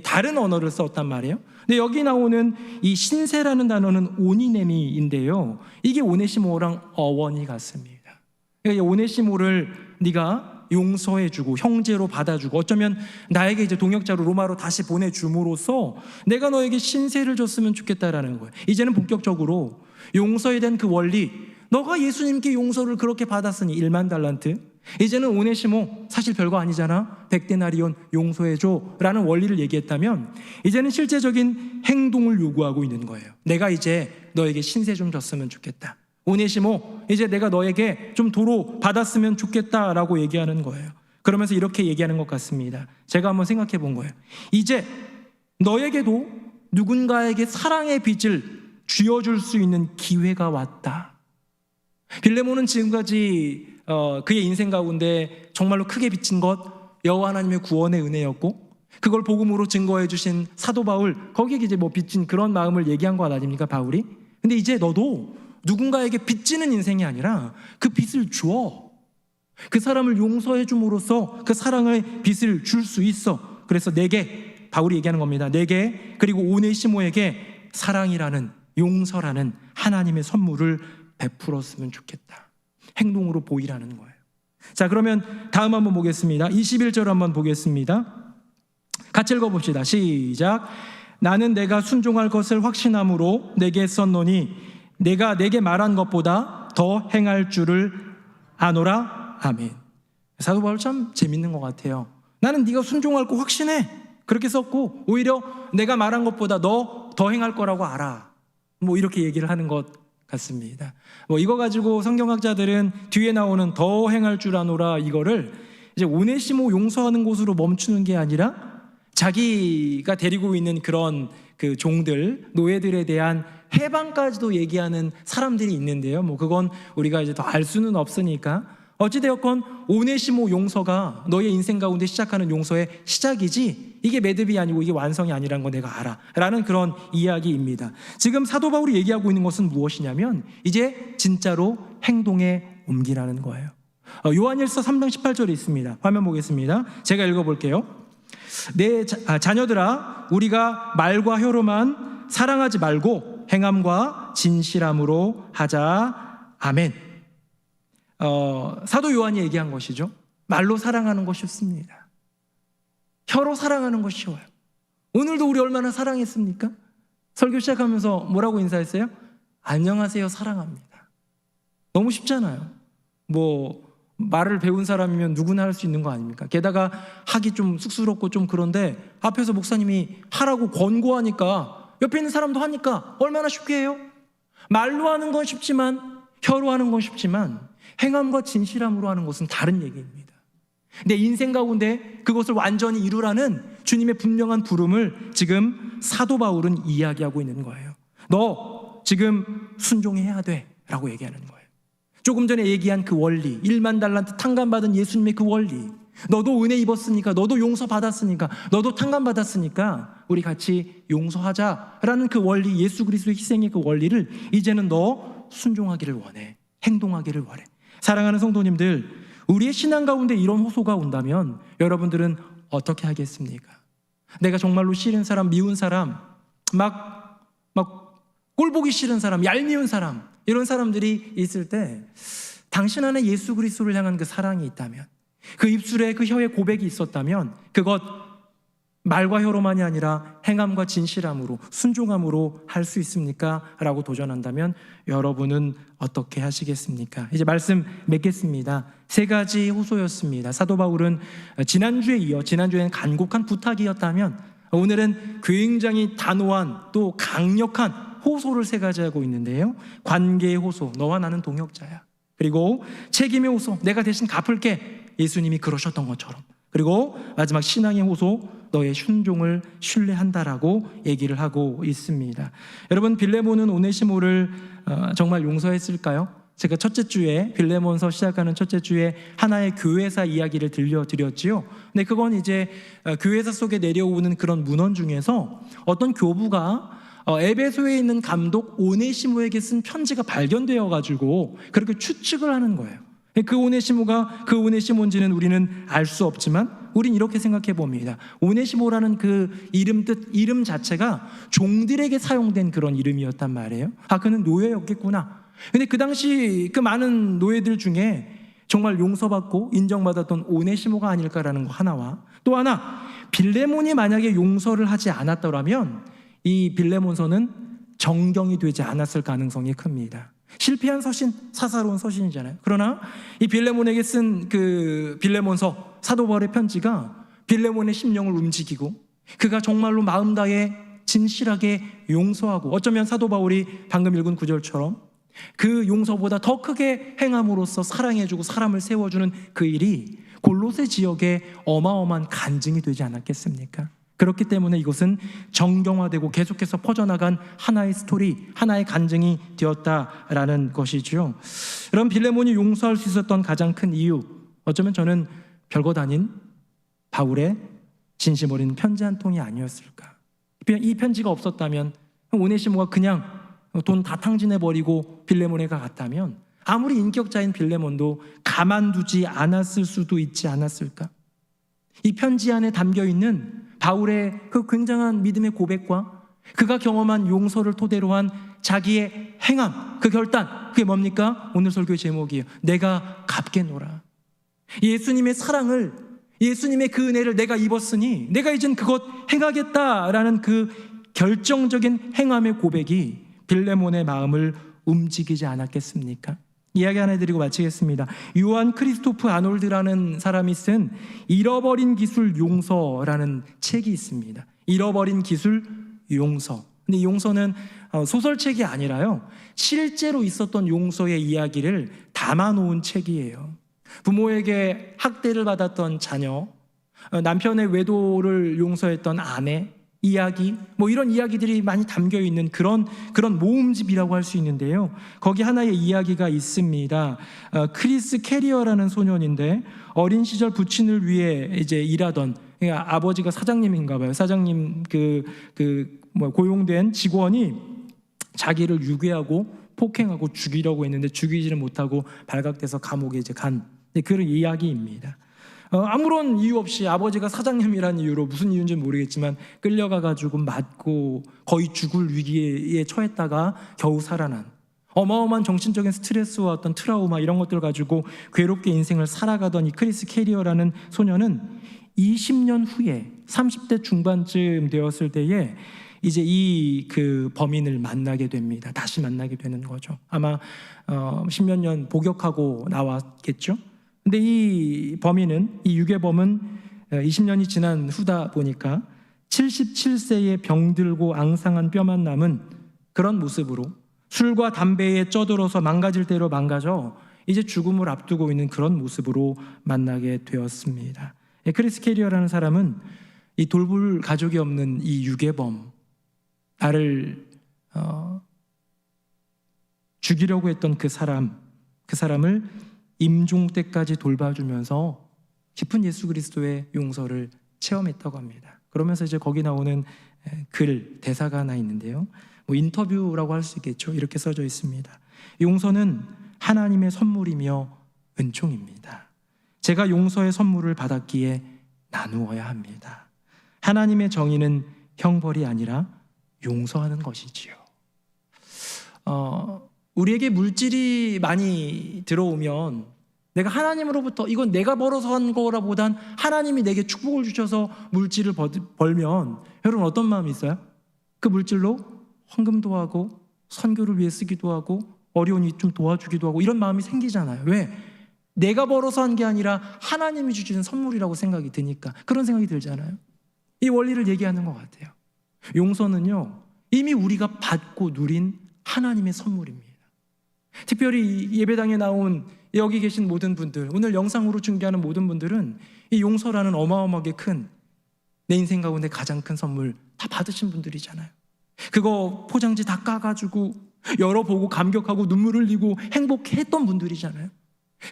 다른 언어를 썼단 말이에요. 근데 여기 나오는 이 신세라는 단어는 오니네미인데요, 이게 오네시모랑 어원이 같습니다. 그러니까 오네시모를 네가 용서해주고 형제로 받아주고 어쩌면 나에게 이제 동역자로 로마로 다시 보내줌으로써 내가 너에게 신세를 줬으면 좋겠다라는 거예요. 이제는 본격적으로 용서에 대한 그 원리, 너가 예수님께 용서를 그렇게 받았으니 1만 달란트, 이제는 오네시모 사실 별거 아니잖아, 100데나리온 용서해줘 라는 원리를 얘기했다면, 이제는 실제적인 행동을 요구하고 있는 거예요. 내가 이제 너에게 신세 좀 줬으면 좋겠다, 오네시모 이제 내가 너에게 좀 도로 받았으면 좋겠다라고 얘기하는 거예요. 그러면서 이렇게 얘기하는 것 같습니다. 제가 한번 생각해 본 거예요. 이제 너에게도 누군가에게 사랑의 빚을 쥐어줄 수 있는 기회가 왔다. 빌레몬은 지금까지 그의 인생 가운데 정말로 크게 빚진 것 여호와 하나님의 구원의 은혜였고, 그걸 복음으로 증거해 주신 사도 바울, 거기에 이제 뭐 빚진 그런 마음을 얘기한 것 아닙니까, 바울이? 근데 이제 너도 누군가에게 빚지는 인생이 아니라 그 빚을 주어, 그 사람을 용서해 줌으로써 그 사랑의 빚을 줄 수 있어. 그래서 내게, 바울이 얘기하는 겁니다, 내게 그리고 오네시모에게 사랑이라는 용서라는 하나님의 선물을 베풀었으면 좋겠다. 행동으로 보이라는 거예요. 자, 그러면 다음 한번 보겠습니다. 21절 한번 보겠습니다. 같이 읽어봅시다. 시작. 나는 내가 순종할 것을 확신함으로 내게 썼노니 내가 내게 말한 것보다 더 행할 줄을 아노라. 아멘. 사도 바울 참 재밌는 것 같아요. 나는 네가 순종할 거 확신해. 그렇게 썼고 오히려 내가 말한 것보다 너 더 행할 거라고 알아. 뭐 이렇게 얘기를 하는 것 같습니다. 뭐 이거 가지고 성경학자들은 뒤에 나오는 더 행할 줄 아노라 이거를 이제 오네시모 용서하는 곳으로 멈추는 게 아니라 자기가 데리고 있는 그런 그 종들, 노예들에 대한 해방까지도 얘기하는 사람들이 있는데요. 뭐 그건 우리가 이제 더 알 수는 없으니까 어찌되었건 오네시모 용서가 너의 인생 가운데 시작하는 용서의 시작이지 이게 매듭이 아니고 이게 완성이 아니라는 거 내가 알아 라는 그런 이야기입니다. 지금 사도 바울이 얘기하고 있는 것은 무엇이냐면 이제 진짜로 행동에 옮기라는 거예요. 요한일서 3장 18절에 있습니다. 화면 보겠습니다. 제가 읽어볼게요. 내 자녀들아 우리가 말과 혀로만 사랑하지 말고 행함과 진실함으로 하자. 아멘. 사도 요한이 얘기한 것이죠. 말로 사랑하는 거 쉽습니다. 혀로 사랑하는 거 쉬워요. 오늘도 우리 얼마나 사랑했습니까? 설교 시작하면서 뭐라고 인사했어요? 안녕하세요 사랑합니다. 너무 쉽잖아요. 뭐 말을 배운 사람이면 누구나 할 수 있는 거 아닙니까? 게다가 하기 좀 쑥스럽고 좀 그런데 앞에서 목사님이 하라고 권고하니까 옆에 있는 사람도 하니까 얼마나 쉽게 해요? 말로 하는 건 쉽지만 혀로 하는 건 쉽지만 행함과 진실함으로 하는 것은 다른 얘기입니다. 내 인생 가운데 그것을 완전히 이루라는 주님의 분명한 부름을 지금 사도 바울은 이야기하고 있는 거예요. 너 지금 순종해야 돼 라고 얘기하는 거예요. 조금 전에 얘기한 그 원리, 1만 달란트 탕감받은 예수님의 그 원리, 너도 은혜 입었으니까, 너도 용서 받았으니까, 너도 탕감받았으니까 우리 같이 용서하자라는 그 원리, 예수 그리스도의 희생의 그 원리를 이제는 너 순종하기를 원해. 행동하기를 원해. 사랑하는 성도님들, 우리의 신앙 가운데 이런 호소가 온다면 여러분들은 어떻게 하겠습니까? 내가 정말로 싫은 사람, 미운 사람, 막 꼴보기 싫은 사람, 얄미운 사람, 이런 사람들이 있을 때 당신 안에 예수 그리스도를 향한 그 사랑이 있다면, 그 입술에 그 혀의 고백이 있었다면 그것 말과 혀로만이 아니라 행함과 진실함으로, 순종함으로 할 수 있습니까? 라고 도전한다면 여러분은 어떻게 하시겠습니까? 이제 말씀 맺겠습니다. 3가지 호소였습니다. 사도 바울은 지난주에 이어, 지난주에는 간곡한 부탁이었다면 오늘은 굉장히 단호한 또 강력한 호소를 3가지 하고 있는데요. 관계의 호소, 너와 나는 동역자야. 그리고 책임의 호소, 내가 대신 갚을게. 예수님이 그러셨던 것처럼. 그리고 마지막 신앙의 호소, 너의 순종을 신뢰한다라고 얘기를 하고 있습니다. 여러분, 빌레몬은 오네시모를 정말 용서했을까요? 제가 첫째 주에, 빌레몬서 시작하는 첫째 주에 하나의 교회사 이야기를 들려드렸지요. 근데 그건 이제 교회사 속에 내려오는 그런 문헌 중에서 어떤 교부가 에베소에 있는 감독 오네시모에게 쓴 편지가 발견되어 가지고 그렇게 추측을 하는 거예요. 그 오네시모가 그 오네시모인지는 우리는 알 수 없지만 우린 이렇게 생각해 봅니다. 오네시모라는 그 이름 자체가 종들에게 사용된 그런 이름이었단 말이에요. 그는 노예였겠구나. 근데 그 당시 그 많은 노예들 중에 정말 용서받고 인정받았던 오네시모가 아닐까라는 거 하나와, 또 하나, 빌레몬이 만약에 용서를 하지 않았더라면 이 빌레몬서는 정경이 되지 않았을 가능성이 큽니다. 실패한 서신, 사사로운 서신이잖아요. 그러나 이 빌레몬에게 쓴 그 빌레몬서, 사도 바울의 편지가 빌레몬의 심령을 움직이고 그가 정말로 마음 다해 진실하게 용서하고, 어쩌면 사도 바울이 방금 읽은 구절처럼 그 용서보다 더 크게 행함으로써 사랑해주고 사람을 세워주는 그 일이 골로새 지역에 어마어마한 간증이 되지 않았겠습니까? 그렇기 때문에 이것은 정경화되고 계속해서 퍼져나간 하나의 스토리, 하나의 간증이 되었다라는 것이죠. 여러분, 빌레몬이 용서할 수 있었던 가장 큰 이유, 어쩌면 저는 별것 아닌 바울의 진심 어린 편지 한 통이 아니었을까. 이 편지가 없었다면, 오네시모가 그냥 돈 다 탕진해버리고 빌레몬에게 갔다면 아무리 인격자인 빌레몬도 가만두지 않았을 수도 있지 않았을까. 이 편지 안에 담겨있는 바울의 그 굉장한 믿음의 고백과 그가 경험한 용서를 토대로 한 자기의 행함, 그 결단, 그게 뭡니까? 오늘 설교의 제목이에요. 내가 갚겠노라. 예수님의 사랑을, 예수님의 그 은혜를 내가 입었으니 내가 이젠 그것 행하겠다라는 그 결정적인 행함의 고백이 빌레몬의 마음을 움직이지 않았겠습니까? 이야기 하나 드리고 마치겠습니다. 요한 크리스토프 아놀드라는 사람이 쓴 잃어버린 기술 용서라는 책이 있습니다. 잃어버린 기술 용서. 근데 이 용서는 소설책이 아니라요, 실제로 있었던 용서의 이야기를 담아놓은 책이에요. 부모에게 학대를 받았던 자녀, 남편의 외도를 용서했던 아내 이야기, 이런 이야기들이 많이 담겨 있는 그런 모음집이라고 할 수 있는데요. 거기 하나의 이야기가 있습니다. 크리스 캐리어라는 소년인데 어린 시절 부친을 위해 이제 일하던, 그러니까 아버지가 사장님인가 봐요. 사장님 고용된 직원이 자기를 유괴하고 폭행하고 죽이려고 했는데 죽이지는 못하고 발각돼서 감옥에 이제 간 그런 이야기입니다. 아무런 이유 없이 아버지가 사장님이라는 이유로, 무슨 이유인지 모르겠지만 끌려가가지고 맞고 거의 죽을 위기에 처했다가 겨우 살아난, 어마어마한 정신적인 스트레스와 어떤 트라우마 이런 것들을 가지고 괴롭게 인생을 살아가던 이 크리스 캐리어라는 소녀는 20년 후에 30대 중반쯤 되었을 때에 이제 이 범인을 만나게 됩니다. 다시 만나게 되는 거죠. 아마 10몇 년 복역하고 나왔겠죠. 근데 이 유괴범은 20년이 지난 후다 보니까 77세의 병들고 앙상한 뼈만 남은 그런 모습으로 술과 담배에 쩌들어서 망가질 대로 망가져 이제 죽음을 앞두고 있는 그런 모습으로 만나게 되었습니다. 크리스 캐리어라는 사람은 이 돌볼 가족이 없는 이 유괴범, 나를 죽이려고 했던 그 사람을 임종 때까지 돌봐주면서 깊은 예수 그리스도의 용서를 체험했다고 합니다. 그러면서 이제 거기 나오는 대사가 하나 있는데요. 인터뷰라고 할 수 있겠죠. 이렇게 써져 있습니다. 용서는 하나님의 선물이며 은총입니다. 제가 용서의 선물을 받았기에 나누어야 합니다. 하나님의 정의는 형벌이 아니라 용서하는 것이지요. 우리에게 물질이 많이 들어오면 내가 하나님으로부터 이건 내가 벌어서 한 거라보단 하나님이 내게 축복을 주셔서 물질을 벌면 여러분 어떤 마음이 있어요? 그 물질로 헌금도 하고 선교를 위해 쓰기도 하고 어려운 이 좀 도와주기도 하고 이런 마음이 생기잖아요. 왜? 내가 벌어서 한 게 아니라 하나님이 주시는 선물이라고 생각이 드니까 그런 생각이 들잖아요. 이 원리를 얘기하는 것 같아요. 용서는요, 이미 우리가 받고 누린 하나님의 선물입니다. 특별히 예배당에 나온 여기 계신 모든 분들, 오늘 영상으로 중계하는 모든 분들은 이 용서라는 어마어마하게 큰, 내 인생 가운데 가장 큰 선물 다 받으신 분들이잖아요. 그거 포장지 다 까가지고 열어보고 감격하고 눈물 흘리고 행복했던 분들이잖아요.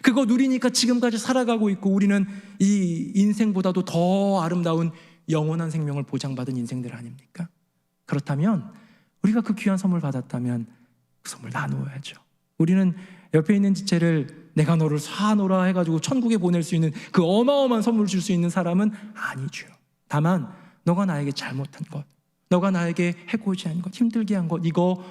그거 누리니까 지금까지 살아가고 있고 우리는 이 인생보다도 더 아름다운 영원한 생명을 보장받은 인생들 아닙니까? 그렇다면 우리가 그 귀한 선물 받았다면 그 선물 나누어야죠. 우리는 옆에 있는 지체를 내가 너를 사노라 해가지고 천국에 보낼 수 있는 그 어마어마한 선물을 줄 수 있는 사람은 아니죠. 다만 너가 나에게 잘못한 것, 너가 나에게 해코지한 것, 힘들게 한 것, 이거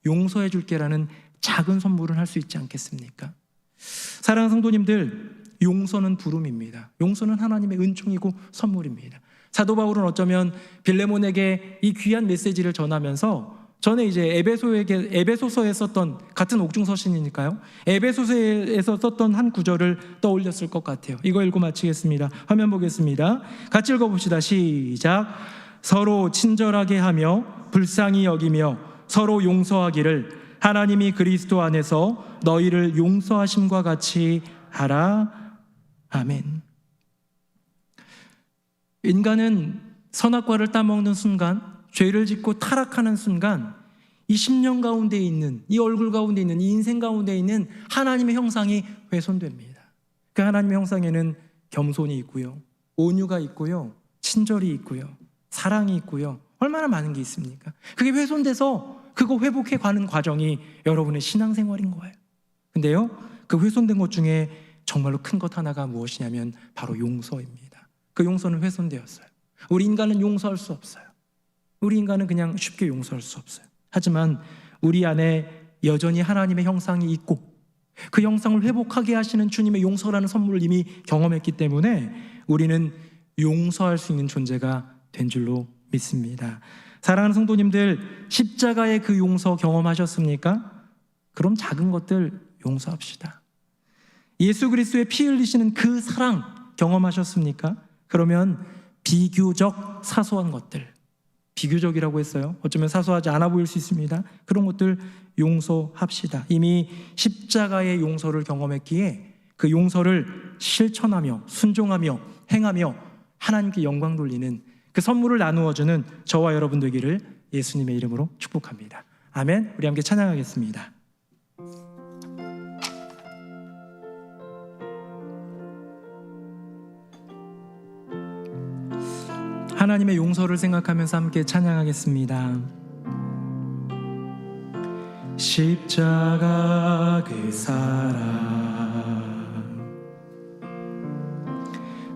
용서해 줄게라는 작은 선물을 할 수 있지 않겠습니까? 사랑하는 성도님들, 용서는 부름입니다. 용서는 하나님의 은총이고 선물입니다. 사도 바울은 어쩌면 빌레몬에게 이 귀한 메시지를 전하면서 전에 이제 에베소서에 썼던, 같은 옥중 서신이니까요, 에베소서에서 썼던 한 구절을 떠올렸을 것 같아요. 이거 읽고 마치겠습니다. 화면 보겠습니다. 같이 읽어봅시다. 시작. 서로 친절하게 하며 불쌍히 여기며 서로 용서하기를 하나님이 그리스도 안에서 너희를 용서하심과 같이 하라. 아멘. 인간은 선악과를 따먹는 순간, 죄를 짓고 타락하는 순간 이 심령 가운데 있는, 이 얼굴 가운데 있는, 이 인생 가운데 있는 하나님의 형상이 훼손됩니다. 그 하나님의 형상에는 겸손이 있고요, 온유가 있고요, 친절이 있고요, 사랑이 있고요, 얼마나 많은 게 있습니까? 그게 훼손돼서 그거 회복해 가는 과정이 여러분의 신앙생활인 거예요. 근데요, 그 훼손된 것 중에 정말로 큰 것 하나가 무엇이냐면 바로 용서입니다. 그 용서는 훼손되었어요. 우리 인간은 용서할 수 없어요. 우리 인간은 그냥 쉽게 용서할 수 없어요. 하지만 우리 안에 여전히 하나님의 형상이 있고 그 형상을 회복하게 하시는 주님의 용서라는 선물을 이미 경험했기 때문에 우리는 용서할 수 있는 존재가 된 줄로 믿습니다. 사랑하는 성도님들, 십자가의 그 용서 경험하셨습니까? 그럼 작은 것들 용서합시다. 예수 그리스도의 피 흘리시는 그 사랑 경험하셨습니까? 그러면 비교적 사소한 것들, 비교적이라고 했어요. 어쩌면 사소하지 않아 보일 수 있습니다. 그런 것들 용서합시다. 이미 십자가의 용서를 경험했기에 그 용서를 실천하며 순종하며 행하며 하나님께 영광 돌리는 그 선물을 나누어주는 저와 여러분 되기를 예수님의 이름으로 축복합니다. 아멘. 우리 함께 찬양하겠습니다. 하나님의 용서를 생각하면서 함께 찬양하겠습니다. 십자가 그 사랑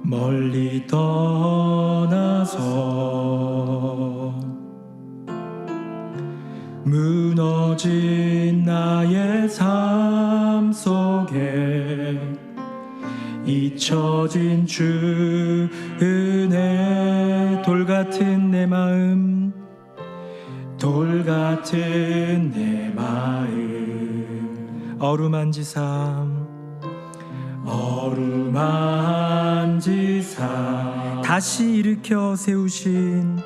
멀리 떠나서 무너진 나의 삶 속에 잊혀진 주 은혜 돌같은 내 마음 돌같은 내 마음 어루만지사 다시 일으켜 세우신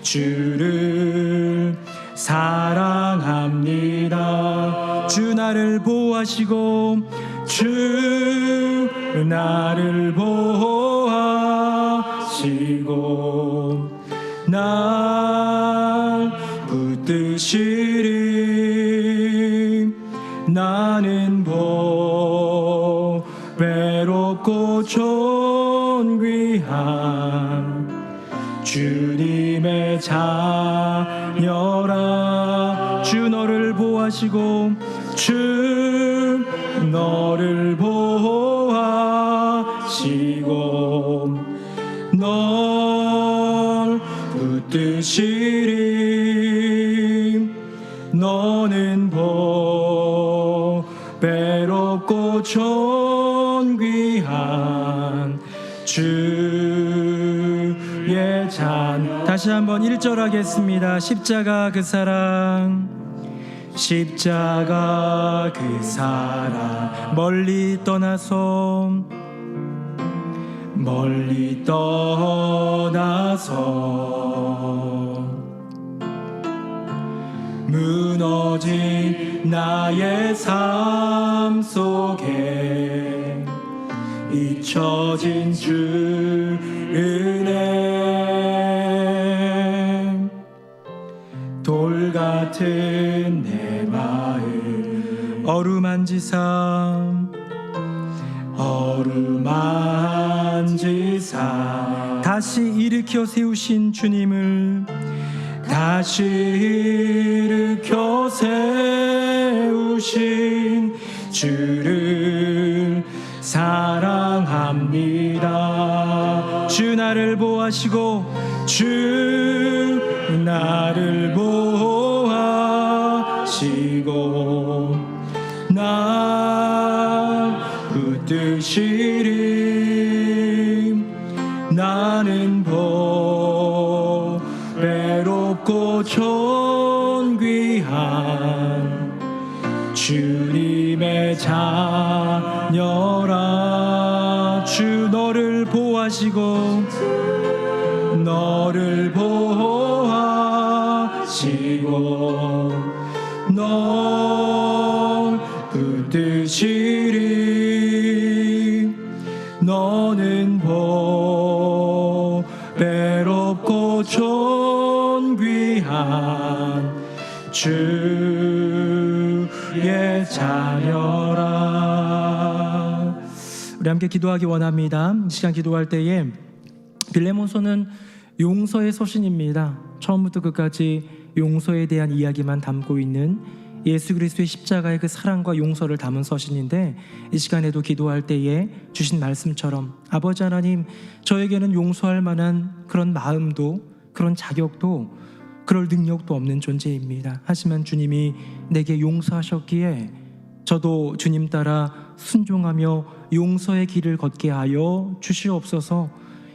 주를 사랑합니다. 주 나를 보호하시고 주 나를 보호하시고 날 붙드시리. 나는 외롭고 존귀한 주님의 자녀라. 주 너를 보호하시고 주 너를 보호하시고 널 붙드시리. 너는 외롭고 존귀한 주의 잔. 다시 한번 1절 하겠습니다. 십자가 그 사랑 멀리 떠나서 무너진 나의 삶 속에 잊혀진 주 은혜 돌같은 내 마음 어루만지사 다시 일으켜 세우신 주님을 다시 일으켜 세우신 주를 사랑합니다. 주 나를 보호하시고 주 나를 보호하시고 날 붙드시리. 나는 외롭고 존귀한 주님의 자녀라. 주 너를 보호하시고 널 붙드시리. 너는 외롭고 존귀한 주의 자녀라. 우리 함께 기도하기 원합니다. 이 시간 기도할 때에 빌레몬서는 용서의 서신입니다. 처음부터 끝까지 용서에 대한 이야기만 담고 있는 예수 그리스도의 십자가의 그 사랑과 용서를 담은 서신인데, 이 시간에도 기도할 때에 주신 말씀처럼 아버지 하나님, 저에게는 용서할 만한 그런 마음도, 그런 자격도, 그럴 능력도 없는 존재입니다. 하지만 주님이 내게 용서하셨기에 저도 주님 따라 순종하며 용서의 길을 걷게 하여 주시옵소서.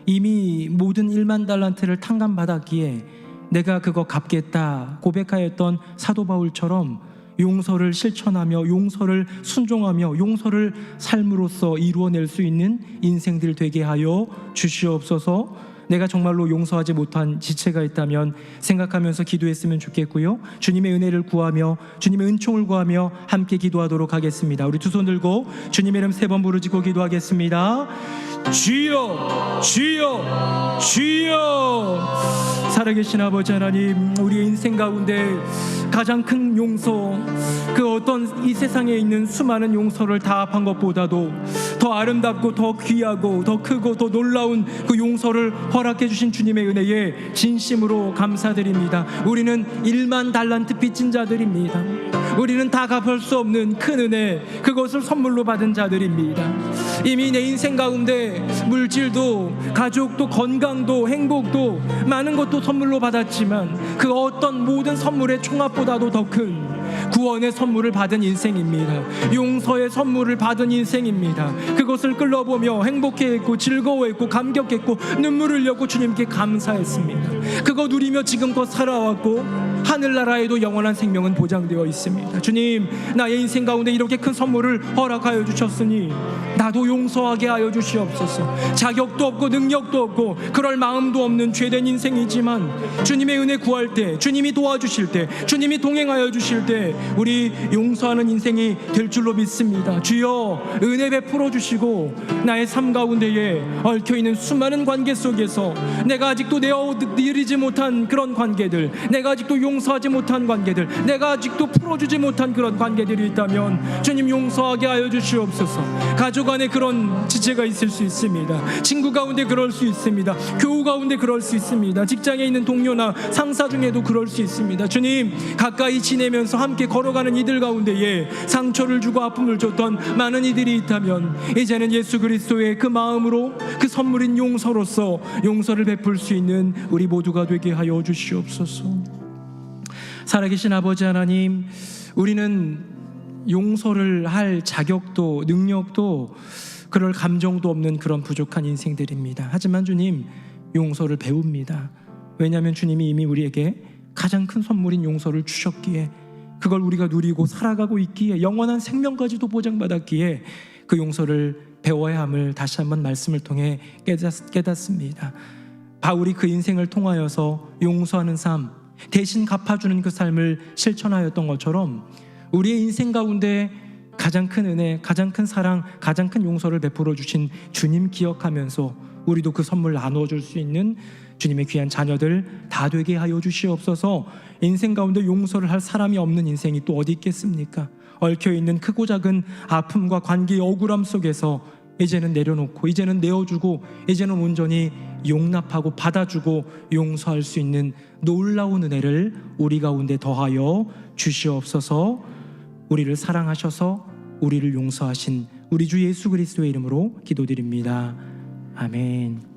이미 모든 1만 달란트를 탕감받았기에 내가 그거 갚겠다 고백하였던 사도 바울처럼 용서를 실천하며 용서를 순종하며 용서를 삶으로써 이루어낼 수 있는 인생들 되게 하여 주시옵소서. 내가 정말로 용서하지 못한 지체가 있다면 생각하면서 기도했으면 좋겠고요, 주님의 은혜를 구하며 주님의 은총을 구하며 함께 기도하도록 하겠습니다. 우리 두 손 들고 주님의 이름 3번 부르짖고 기도하겠습니다. 주여, 주여, 주여. 살아계신 아버지 하나님, 우리의 인생 가운데 가장 큰 용서, 그 어떤 이 세상에 있는 수많은 용서를 다 합한 것보다도 더 아름답고 더 귀하고 더 크고 더 놀라운 그 용서를 허락해 주신 주님의 은혜에 진심으로 감사드립니다. 우리는 1만 달란트 빚진 자들입니다. 우리는 다 갚을 수 없는 큰 은혜, 그것을 선물로 받은 자들입니다. 이미 내 인생 가운데 물질도 가족도 건강도 행복도 많은 것도 선물로 받았지만 그 어떤 모든 선물의 총합보다도 더 큰 구원의 선물을 받은 인생입니다. 용서의 선물을 받은 인생입니다. 그것을 끌어보며 행복해했고 즐거워했고 감격했고 눈물을 흘렸고 주님께 감사했습니다. 그거 누리며 지금껏 살아왔고 하늘나라에도 영원한 생명은 보장되어 있습니다. 주님, 나의 인생 가운데 이렇게 큰 선물을 허락하여 주셨으니 나도 용서하게 하여 주시옵소서. 자격도 없고 능력도 없고 그럴 마음도 없는 죄된 인생이지만 주님의 은혜 구할 때, 주님이 도와주실 때, 주님이 동행하여 주실 때 우리 용서하는 인생이 될 줄로 믿습니다. 주여, 은혜 베풀어 주시고 나의 삶 가운데에 얽혀있는 수많은 관계 속에서 내가 아직도 내어드리지 못한 그런 관계들, 내가 아직도 용서하지 못한 관계들, 내가 아직도 풀어주지 못한 그런 관계들이 있다면 주님 용서하게 하여 주시옵소서. 가족 안에 그런 지체가 있을 수 있습니다. 친구 가운데 그럴 수 있습니다. 교우 가운데 그럴 수 있습니다. 직장에 있는 동료나 상사 중에도 그럴 수 있습니다. 주님, 가까이 지내면서 함께 걸어가는 이들 가운데에 상처를 주고 아픔을 줬던 많은 이들이 있다면 이제는 예수 그리스도의 그 마음으로 그 선물인 용서로서 용서를 베풀 수 있는 우리 모두가 되게 하여 주시옵소서. 살아계신 아버지 하나님, 우리는 용서를 할 자격도 능력도 그럴 감정도 없는 그런 부족한 인생들입니다. 하지만 주님, 용서를 배웁니다. 왜냐하면 주님이 이미 우리에게 가장 큰 선물인 용서를 주셨기에, 그걸 우리가 누리고 살아가고 있기에, 영원한 생명까지도 보장받았기에 그 용서를 배워야 함을 다시 한번 말씀을 통해 깨닫습니다. 바울이 그 인생을 통하여서 용서하는 삶, 대신 갚아주는 그 삶을 실천하였던 것처럼 우리의 인생 가운데 가장 큰 은혜, 가장 큰 사랑, 가장 큰 용서를 베풀어 주신 주님 기억하면서 우리도 그 선물 나눠줄 수 있는 주님의 귀한 자녀들 다 되게 하여 주시옵소서. 인생 가운데 용서를 할 사람이 없는 인생이 또 어디 있겠습니까? 얽혀있는 크고 작은 아픔과 관계의 억울함 속에서 이제는 내려놓고, 이제는 내어주고, 이제는 온전히 용납하고 받아주고 용서할 수 있는 놀라운 은혜를 우리 가운데 더하여 주시옵소서. 우리를 사랑하셔서 우리를 용서하신 우리 주 예수 그리스도의 이름으로 기도드립니다. 아멘.